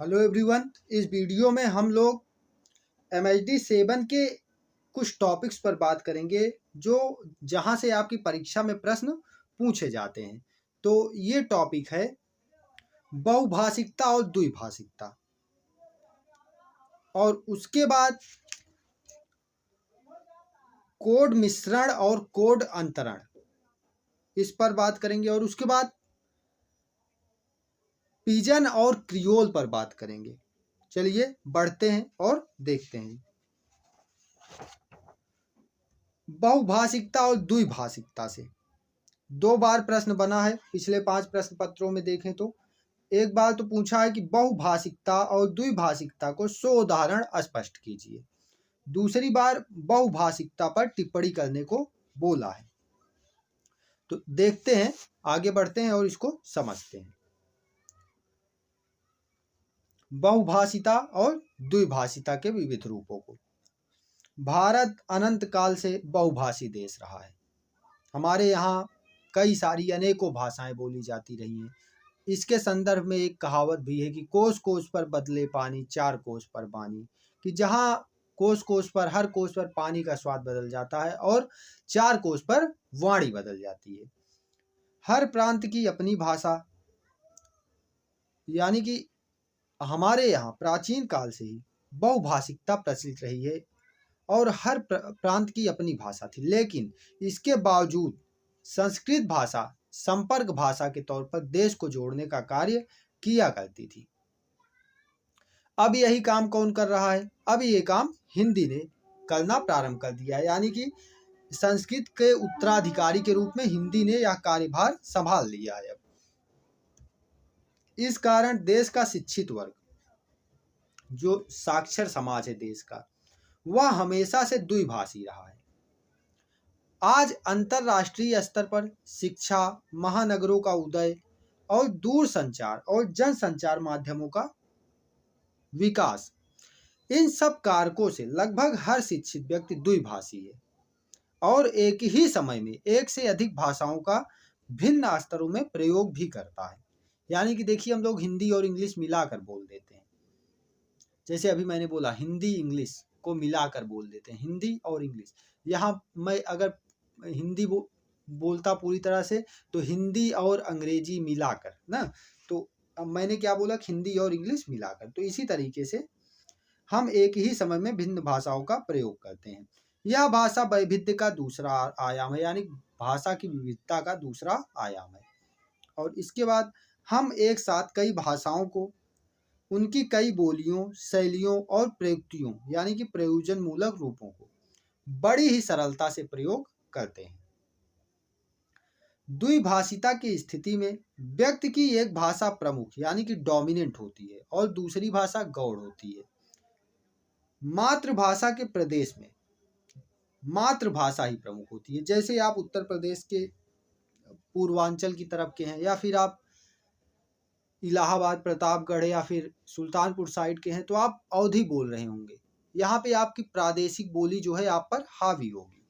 Hello everyone. इस video में हम लोग MHD 7 के कुछ टॉपिक्स पर बात करेंगे जो जहां से आपकी परीक्षा में प्रश्न पूछे जाते हैं। तो ये टॉपिक है बहुभाषिकता और द्विभाषिकता, और उसके बाद कोड मिश्रण और कोड अंतरण, इस पर बात करेंगे। और उसके बाद पिजन और क्रियोल पर बात करेंगे। चलिए बढ़ते हैं और देखते हैं। बहुभाषिकता और द्विभाषिकता से 2 बार प्रश्न बना है। पिछले 5 प्रश्न पत्रों में देखें तो एक बार तो पूछा है कि बहुभाषिकता और द्विभाषिकता को 100 उदाहरण स्पष्ट कीजिए। दूसरी बार बहुभाषिकता पर टिप्पणी करने को बोला है। तो देखते हैं, आगे बढ़ते हैं और इसको समझते हैं। बहुभाषिता और द्विभाषिता के विविध रूपों को। भारत अनंत काल से बहुभाषी देश रहा है। हमारे यहाँ कई सारी अनेकों भाषाएं बोली जाती रही हैं। इसके संदर्भ में एक कहावत भी है कि कोस कोस पर बदले पानी, 4 कोस पर पानी, कि जहाँ कोस कोस पर, हर कोस पर पानी का स्वाद बदल जाता है और 4 कोस पर वाणी बदल जाती है। हर प्रांत की अपनी भाषा, यानी कि हमारे यहाँ प्राचीन काल से ही बहुभाषिकता प्रचलित रही है और हर प्रांत की अपनी भाषा थी। लेकिन इसके बावजूद संस्कृत भाषा संपर्क भाषा के तौर पर देश को जोड़ने का कार्य किया करती थी। अब यही काम कौन कर रहा है? अब ये काम हिंदी ने करना प्रारंभ कर दिया है, यानी कि संस्कृत के उत्तराधिकारी के रूप में हिंदी ने यह कार्यभार संभाल लिया है। अब इस कारण देश का शिक्षित वर्ग, जो साक्षर समाज है देश का, वह हमेशा से द्विभाषी रहा है। आज अंतरराष्ट्रीय स्तर पर शिक्षा, महानगरों का उदय और दूर संचार और जनसंचार माध्यमों का विकास, इन सब कारकों से लगभग हर शिक्षित व्यक्ति द्विभाषी है और एक ही समय में एक से अधिक भाषाओं का भिन्न स्तरों में प्रयोग भी करता है। यानी कि देखिए, हम लोग हिंदी और इंग्लिश मिलाकर बोल देते हैं। जैसे अभी मैंने बोला, हिंदी इंग्लिश को मिलाकर बोल देते हैं, हिंदी और इंग्लिश। यहाँ मैं अगर हिंदी बोलता पूरी तरह से तो हिंदी और अंग्रेजी मिलाकर ना, तो अब मैंने क्या बोला, हिंदी और इंग्लिश मिलाकर। तो इसी तरीके से हम एक ही समय में भिन्न भाषाओं का प्रयोग करते हैं। यह भाषा वैविध्य का दूसरा आयाम है, यानी भाषा की विविधता का दूसरा आयाम है। और इसके बाद हम एक साथ कई भाषाओं को, उनकी कई बोलियों, शैलियों और प्रयुक्तियों, यानी कि प्रयोजन मूलक रूपों को बड़ी ही सरलता से प्रयोग करते हैं। द्विभाषिता की स्थिति में व्यक्ति की एक भाषा प्रमुख, यानी कि डोमिनेंट होती है और दूसरी भाषा गौड़ होती है। मातृभाषा के प्रदेश में मातृभाषा ही प्रमुख होती है। जैसे आप उत्तर प्रदेश के पूर्वांचल की तरफ के हैं, या फिर आप इलाहाबाद, प्रतापगढ़ या फिर सुल्तानपुर साइड के हैं, तो आप अवधी बोल रहे होंगे। यहाँ पे आपकी प्रादेशिक बोली जो है आप पर हावी होगी।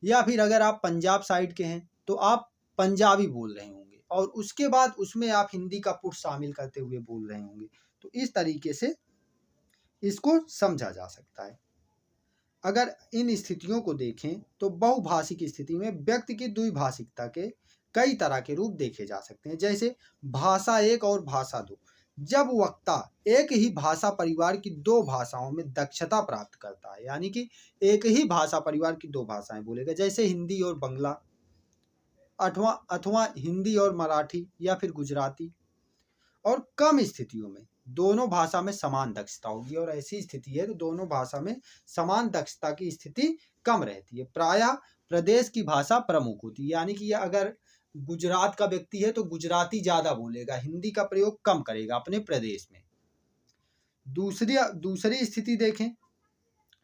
या फिर अगर आप पंजाब साइड के हैं तो आप पंजाबी बोल रहे होंगे, और उसके बाद उसमें आप हिंदी का पुट शामिल करते हुए बोल रहे होंगे। तो इस तरीके से इसको समझा जा सकता है। अगर इन स्थितियों को देखें तो बहुभाषिक स्थिति में व्यक्ति की द्विभाषिकता के कई तरह के रूप देखे जा सकते हैं। जैसे भाषा एक और भाषा दो। जब वक्ता एक ही भाषा परिवार की 2 भाषाओं में दक्षता प्राप्त करता है, यानी कि एक ही भाषा परिवार की 2 भाषाएं बोलेगा, जैसे हिंदी और बंगला, अथवा हिंदी और मराठी या फिर गुजराती। और कम स्थितियों में दोनों भाषा में समान दक्षता होगी, और ऐसी स्थिति है तो दोनों भाषा में समान दक्षता की स्थिति कम रहती है। प्रायः प्रदेश की भाषा प्रमुख होती है, यानी कि अगर गुजरात का व्यक्ति है तो गुजराती ज़्यादा बोलेगा, हिंदी का प्रयोग कम करेगा अपने प्रदेश में। दूसरी स्थिति देखें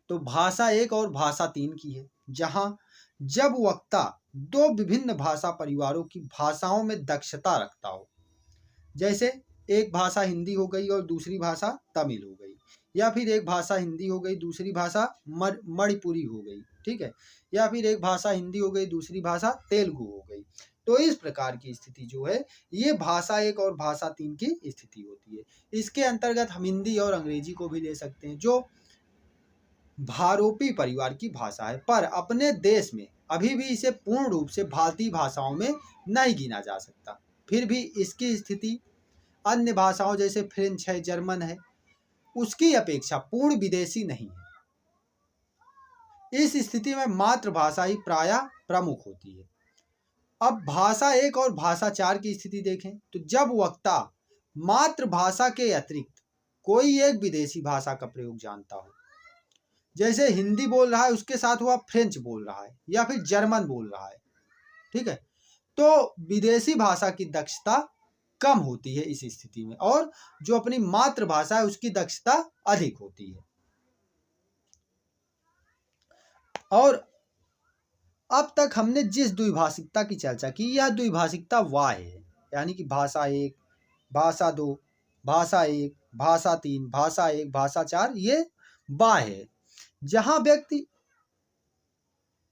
तो भाषा एक और भाषा 3 की है, जहाँ जब वक्ता 2 विभिन्न भाषा परिवारों की भाषाओं में दक्षता रखता हो। जैसे एक भाषा हिंदी हो गई और दूसरी भाषा तमिल हो गई, या फिर एक भाषा हिंदी हो गई, दूसरी भाषा मणिपुरी हो गई, ठीक है, या फिर एक भाषा हिंदी हो गई, दूसरी भाषा तेलुगु हो गई। तो इस प्रकार की स्थिति जो है ये भाषा 1 और भाषा 3 की स्थिति होती है। इसके अंतर्गत हम हिंदी और अंग्रेजी को भी ले सकते हैं, जो भारोपी परिवार की भाषा है, पर अपने देश में अभी भी इसे पूर्ण रूप से भारतीय भाषाओं में नहीं गिना जा सकता। फिर भी इसकी स्थिति अन्य भाषाओं जैसे फ्रेंच है, जर्मन है, उसकी अपेक्षा पूर्ण विदेशी नहीं है। इस स्थिति में मातृभाषा ही प्रायः प्रमुख होती है। अब भाषा 1 और भाषा 4 की स्थिति देखें तो जब वक्ता मातृभाषा के अतिरिक्त कोई एक विदेशी भाषा का प्रयोग जानता हो, जैसे हिंदी बोल रहा है उसके साथ वह फ्रेंच बोल रहा है या फिर जर्मन बोल रहा है, ठीक है, तो विदेशी भाषा की दक्षता कम होती है इस स्थिति में, और जो अपनी मातृभाषा है उसकी दक्षता अधिक होती है। और अब तक हमने जिस द्विभाषिकता की चर्चा की, यह द्विभाषिकता वाह्य है, यानी कि भाषा 1, भाषा 2, भाषा 1, भाषा 3, भाषा 1, भाषा 4, ये बाह्य है। जहां व्यक्ति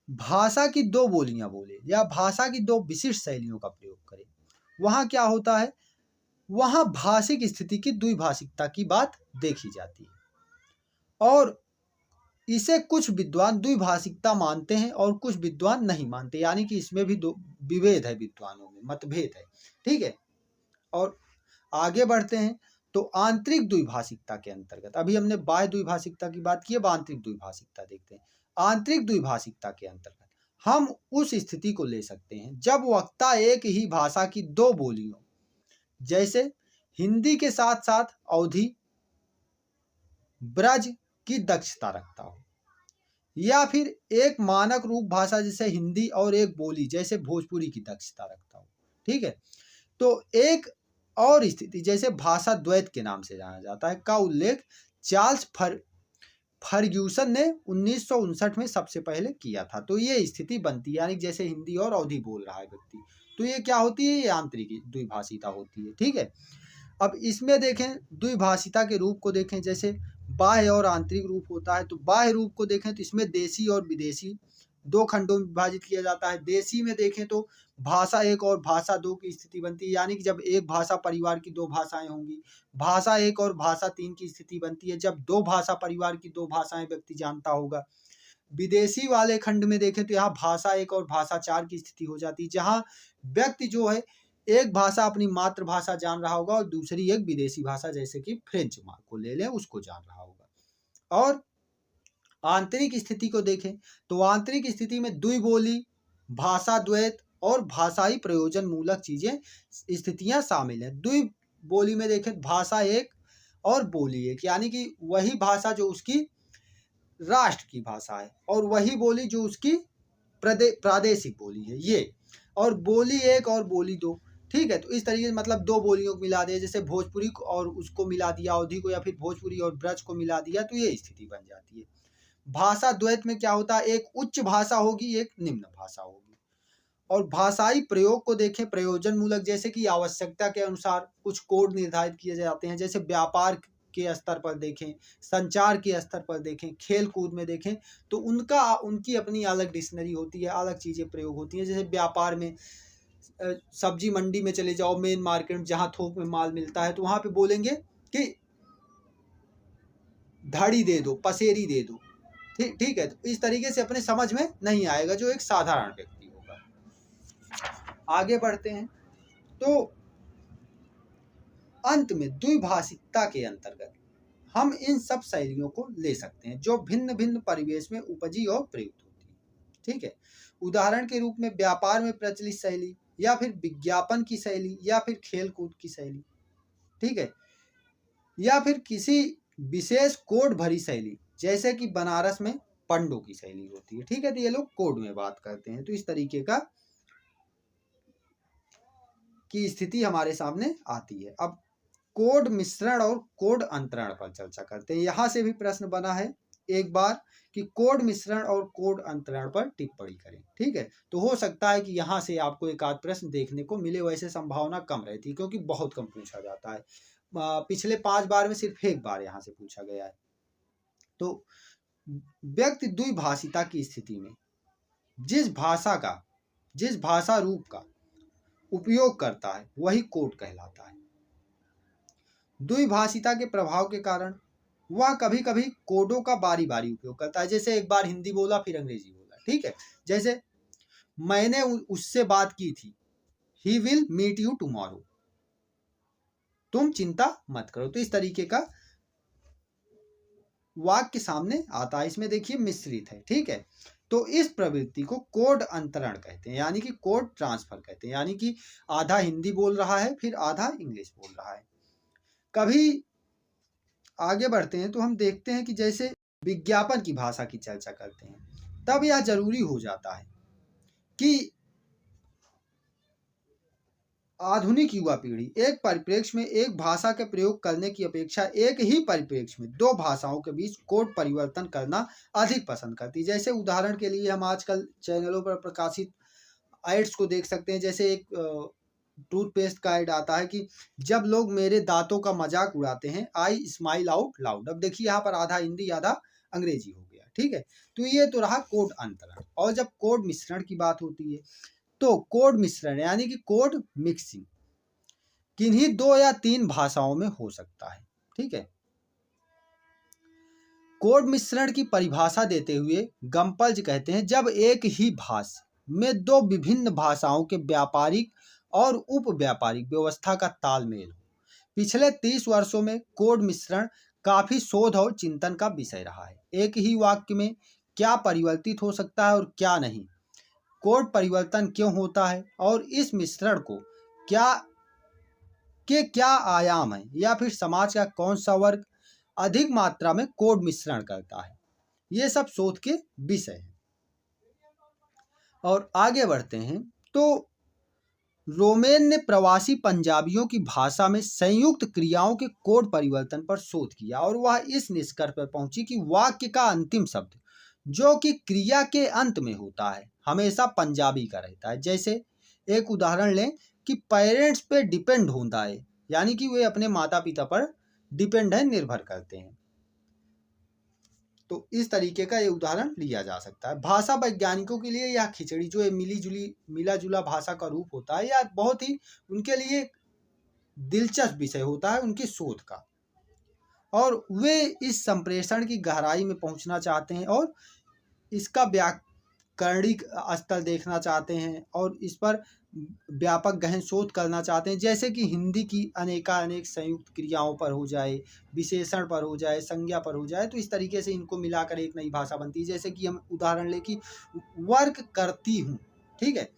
भाषा की 2 बोलियां बोले या भाषा की 2 विशिष्ट शैलियों का प्रयोग करे, वहां क्या होता है, वहां भाषिक स्थिति की द्विभाषिकता की बात देखी जाती है। और इसे कुछ विद्वान द्विभाषिकता मानते हैं और कुछ विद्वान नहीं मानते, यानी कि इसमें भी दो विभेद है, विद्वानों में मतभेद है, ठीक है। और आगे बढ़ते हैं तो आंतरिक द्विभाषिकता के अंतर्गत, अभी हमने बाह्य द्विभाषिकता की बात की, अब आंतरिक द्विभाषिकता देखते हैं। आंतरिक द्विभाषिकता के अंतर्गत हम उस स्थिति को ले सकते हैं जब वक्ता एक ही भाषा की 2 बोलियों जैसे हिंदी के साथ साथ अवधी, ब्रज की दक्षता रखता हो, या फिर एक मानक रूप भाषा जैसे हिंदी और एक बोली जैसे भोजपुरी की दक्षता रखता हो, ठीक है। तो एक और स्थिति जैसे भाषा द्वैत के नाम से जाना जाता है का उल्लेख चार्ल्स फर्ग्यूसन ने 1959 में सबसे पहले किया था। तो ये स्थिति बनती है, यानी जैसे हिंदी और अवधी बोल रहा है व्यक्ति, तो ये क्या होती है, ये आंतरिक द्विभाषिता होती है, ठीक है। अब इसमें देखें द्विभाषिता के रूप को देखें, जैसे बाह्य और आंतरिक रूप होता है। तो बाह्य रूप को देखें तो इसमें देशी और विदेशी 2 खंडों में विभाजित किया जाता है। देशी में देखें तो भाषा 1 और भाषा 2 की स्थिति बनती है, यानी कि जब एक भाषा परिवार की 2 भाषाएं होंगी। भाषा 1 और भाषा 3 की स्थिति बनती है जब 2 भाषा परिवार की 2 भाषाएं व्यक्ति जानता होगा। विदेशी वाले खंड में देखें तो यहाँ भाषा 1 और भाषा 4 की स्थिति हो जाती है, जहाँ व्यक्ति जो है एक भाषा अपनी मातृभाषा जान रहा होगा और दूसरी एक विदेशी भाषा जैसे कि फ्रेंच को ले लें उसको जान रहा होगा। और आंतरिक स्थिति को देखें तो आंतरिक स्थिति में द्विबोली, भाषा द्वैत और भाषाई प्रयोजन मूलक चीजें स्थितियां शामिल हैं। द्विबोली में देखें भाषा 1 और बोली 1, यानी कि वही भाषा जो उसकी राष्ट्र की भाषा है और वही बोली जो उसकी प्रादेशिक बोली है, ये, और बोली 1 और बोली 2, ठीक है। तो इस तरीके से मतलब 2 बोलियों को मिला दिया, जैसे भोजपुरी को और उसको मिला दिया अवधी को, या फिर भोजपुरी और ब्रज को मिला दिया, तो ये स्थिति बन जाती है। भाषा द्वैत में क्या होता है, एक उच्च भाषा होगी, एक निम्न भाषा होगी। और भाषाई प्रयोग को देखें प्रयोजन मूलक, जैसे कि आवश्यकता के अनुसार कुछ कोड निर्धारित किए जाते हैं, जैसे व्यापार के स्तर पर देखें, संचार के स्तर पर देखें, खेल कूद में देखें, तो उनकी अपनी अलग डिक्शनरी होती है, अलग चीज़ें प्रयोग होती हैं। जैसे व्यापार में सब्जी मंडी में चले जाओ, मेन मार्केट जहाँ थोक में माल मिलता है, तो वहाँ पे बोलेंगे कि धड़ी दे दो, पसेरी दे दो, ठीक है। तो इस तरीके से अपने समझ में नहीं आएगा जो एक साधारण व्यक्ति होगा। आगे बढ़ते हैं तो अंत में द्विभाषिकता के अंतर्गत हम इन सब शैलियों को ले सकते हैं जो भिन्न भिन्न परिवेश में उपजी और प्रयुक्त होती है, ठीक है। उदाहरण के रूप में व्यापार में प्रचलित शैली, या फिर विज्ञापन की शैली, या फिर खेल कूद की शैली, ठीक है, या फिर किसी विशेष कोड भरी शैली, जैसे कि बनारस में पंडों की शैली होती है, ठीक है। तो ये लोग कोड में बात करते हैं, तो इस तरीके का की स्थिति हमारे सामने आती है। अब कोड मिश्रण और कोड अंतरण पर चर्चा करते हैं। यहाँ से भी प्रश्न बना है एक बार कि कोड मिश्रण और कोड अंतरण पर टिप्पणी करें, ठीक है। तो हो सकता है कि यहाँ से आपको एक आध प्रश्न देखने को मिले, वैसे संभावना कम रहती है क्योंकि बहुत कम पूछा जाता है। पिछले 5 बार में सिर्फ एक बार यहाँ से पूछा गया है। तो व्यक्ति द्विभाषिता की स्थिति में जिस भाषा रूप का उपयोग करता है वही कोड कहलाता है। द्विभाषिता के प्रभाव के कारण वह कभी कभी कोडों का बारी बारी उपयोग करता है, जैसे एक बार हिंदी बोला फिर अंग्रेजी बोला, ठीक है। जैसे मैंने उससे बात की थी, he will meet you tomorrow, तुम चिंता मत करो। तो इस तरीके का वाक्य सामने आता है, इसमें देखिए मिश्रित है, ठीक है। तो इस प्रवृत्ति को कोड अंतरण कहते हैं, यानी कि कोड ट्रांसफर कहते हैं, यानी कि आधा हिंदी बोल रहा है फिर आधा इंग्लिश बोल रहा है। कभी आगे बढ़ते हैं तो हम देखते हैं कि जैसे विज्ञापन की भाषा की चर्चा करते हैं, तब यह जरूरी हो जाता है कि आधुनिक युवा पीढ़ी एक परिप्रेक्ष्य में एक भाषा के प्रयोग करने की अपेक्षा एक ही परिप्रेक्ष्य में दो भाषाओं के बीच कोड परिवर्तन करना अधिक पसंद करती है। जैसे उदाहरण के लिए हम आजकल चैनलों पर प्रकाशित एड्स को देख सकते हैं। जैसे एक टूथपेस्ट का एड आता है कि जब लोग मेरे दांतों का मजाक उड़ाते हैं, आई स्माइल आउट लाउड। अब देखिए यहाँ पर आधा हिंदी आधा अंग्रेजी हो गया, ठीक है। तो ये तो रहा कोड अंतरण। और जब कोड मिश्रण की बात होती है तो कोड मिश्रण यानी कि कोड मिक्सिंग किन्हीं 2 या 3 भाषाओं में हो सकता है, ठीक है। कोड मिश्रण की परिभाषा देते हुए गम्पल्ज कहते हैं, जब एक ही भाषा में 2 विभिन्न भाषाओं के व्यापारिक और उप व्यापारिक व्यवस्था का तालमेल हो। पिछले 30 वर्षों में कोड मिश्रण काफी शोध और चिंतन का विषय रहा है। एक ही वाक्य में क्या परिवर्तित हो सकता है और क्या नहीं, कोड परिवर्तन क्यों होता है और इस मिश्रण को क्या आयाम है, या फिर समाज का कौन सा वर्ग अधिक मात्रा में कोड मिश्रण करता है, ये सब शोध के विषय हैं। और आगे बढ़ते हैं तो रोमेन ने प्रवासी पंजाबियों की भाषा में संयुक्त क्रियाओं के कोड परिवर्तन पर शोध किया और वह इस निष्कर्ष पर पहुंची कि वाक्य का अंतिम शब्द जो कि क्रिया के अंत में होता है हमेशा पंजाबी का रहता है। जैसे एक उदाहरण लें कि पेरेंट्स पे डिपेंड होता है, यानी कि वे अपने माता पिता पर डिपेंड है, निर्भर करते हैं। तो इस तरीके का ये उदाहरण लिया जा सकता है। भाषा वैज्ञानिकों के लिए यह खिचड़ी जो मिला जुला भाषा का रूप होता है, यह बहुत ही उनके लिए दिलचस्प विषय होता है उनकी शोध का, और वे इस संप्रेषण की गहराई में पहुंचना चाहते हैं और इसका व्याकरणिक स्तर देखना चाहते हैं और इस पर व्यापक गहन शोध करना चाहते हैं। जैसे कि हिंदी की अनेक संयुक्त क्रियाओं पर हो जाए, विशेषण पर हो जाए, संज्ञा पर हो जाए, तो इस तरीके से इनको मिलाकर एक नई भाषा बनती है। जैसे कि हम उदाहरण लें कि वर्क करती हूँ, ठीक है,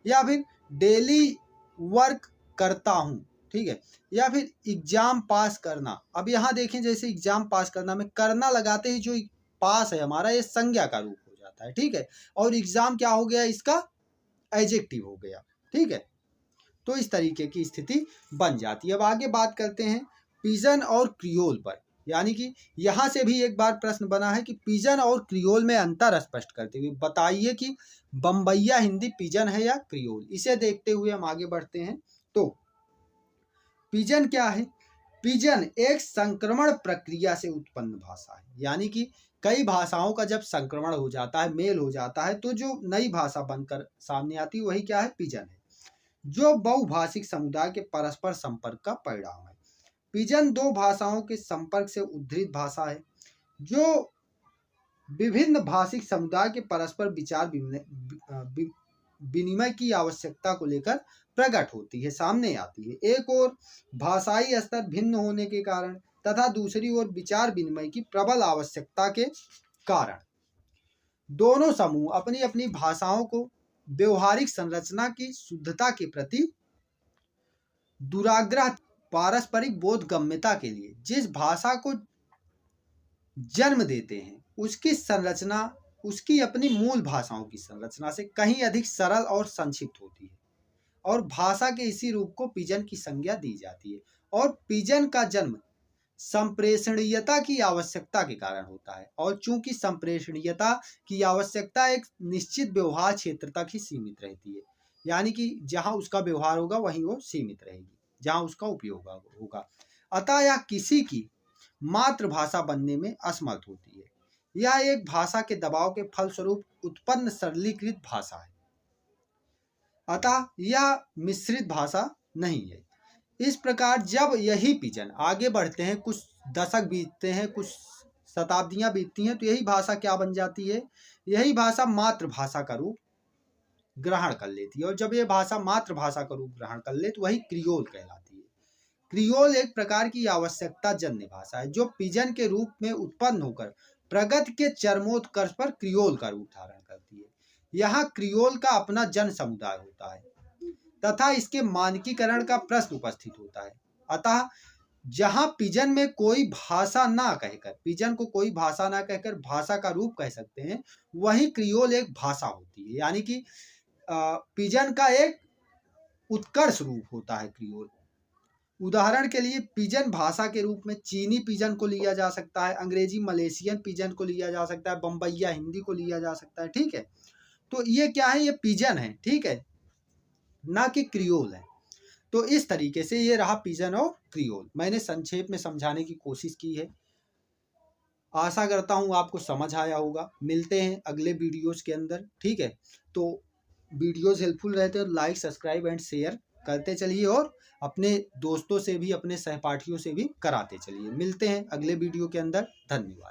या फिर डेली वर्क करता हूँ, ठीक है, या फिर एग्जाम पास करना। अब यहाँ देखें जैसे एग्जाम पास करना में करना लगाते ही जो पास है हमारा ये संज्ञा का रूप हो जाता है, ठीक है, और एग्जाम क्या हो गया, इसका एडजेक्टिव हो गया, ठीक है। तो इस तरीके की स्थिति बन जाती है। अब आगे बात करते हैं पिजन और क्रियोल पर, यानी कि यहाँ से भी एक बार प्रश्न बना है कि पिजन और क्रियोल में अंतर स्पष्ट करते हुए बताइए कि बम्बईया हिंदी पिजन है या क्रियोल। इसे देखते हुए हम आगे बढ़ते हैं। तो पिजन क्या है? पिजन एक संक्रमण प्रक्रिया से उत्पन्न भाषा है, यानी कि कई भाषाओं का जब संक्रमण हो जाता है, मेल हो जाता है, तो जो नई भाषा बनकर सामने आती है वही क्या है, पिजन है, जो बहुभाषिक समुदाय के परस्पर संपर्क का परिणाम है। पिजन 2 भाषाओं के संपर्क से उद्धृत भाषा है जो विभिन्न भाषिक समुदाय के परस्पर विचार विनिमय की आवश्यकता को लेकर प्रकट होती है, सामने आती है। एक ओर भाषाई स्तर भिन्न होने के कारण तथा दूसरी ओर विचार विनिमय की प्रबल आवश्यकता के कारण दोनों समूह अपनी अपनी भाषाओं को व्यवहारिक संरचना की शुद्धता के प्रति दुराग्रह पारस्परिक बोधगम्यता के लिए जिस भाषा को जन्म देते हैं उसकी संरचना उसकी अपनी मूल भाषाओं की संरचना से कहीं अधिक सरल और संक्षिप्त होती है और भाषा के इसी रूप को पिजन की संज्ञा दी जाती है। और पिजन का जन्म संप्रेषणीयता की आवश्यकता के कारण होता है, और चूंकि संप्रेषणीयता की आवश्यकता एक निश्चित व्यवहार क्षेत्र तक ही सीमित रहती है, यानी कि जहां उसका व्यवहार होगा वहीं वो सीमित रहेगी, जहां उसका उपयोग होगा, अतः यह किसी की मातृभाषा बनने में असमर्थ होती है। यह एक भाषा के दबाव के फलस्वरूप उत्पन्न सरलीकृत भाषा है। अतः यह मिश्रित भाषा नहीं है। इस प्रकार जब यही पिजन आगे बढ़ते हैं, कुछ दशक बीतते हैं, कुछ शताब्दियां बीतती हैं, तो यही भाषा क्या बन जाती है, यही भाषा मातृभाषा का रूप ग्रहण कर लेती है। और जब ये भाषा मातृभाषा का रूप ग्रहण कर ले तो वही क्रियोल कहलाती है। क्रियोल एक प्रकार की आवश्यकता जन्य भाषा है जो पिजन के रूप में उत्पन्न होकर प्रगति के चरमोत्कर्ष पर क्रियोल का रूप धारण करती है। यहाँ क्रियोल का अपना जन समुदाय होता है तथा इसके मानकीकरण का प्रश्न उपस्थित होता है। अतः जहाँ पिजन में कोई भाषा ना कहकर, पिजन को कोई भाषा ना कहकर भाषा का रूप कह सकते हैं, वही क्रियोल एक भाषा होती है। यानी कि पिजन का एक उत्कर्ष रूप होता है क्रियोल। उदाहरण के लिए पिजन भाषा के रूप में चीनी पिजन को लिया जा सकता है, अंग्रेजी मलेशियन पिजन को लिया जा सकता है, बम्बईया हिंदी को लिया जा सकता है। ठीक है, तो ये क्या है, ये पिजन है, ठीक है, ना कि क्रियोल है। तो इस तरीके से ये रहा पिजन और क्रियोल। मैंने संक्षेप में समझाने की कोशिश की है। आशा करता हूँ आपको समझ आया होगा। मिलते हैं अगले वीडियोस के अंदर। ठीक है, तो वीडियोस हेल्पफुल रहते हैं, लाइक सब्सक्राइब एंड शेयर करते चलिए और अपने दोस्तों से भी, अपने सहपाठियों से भी कराते चलिए। मिलते हैं अगले वीडियो के अंदर। धन्यवाद।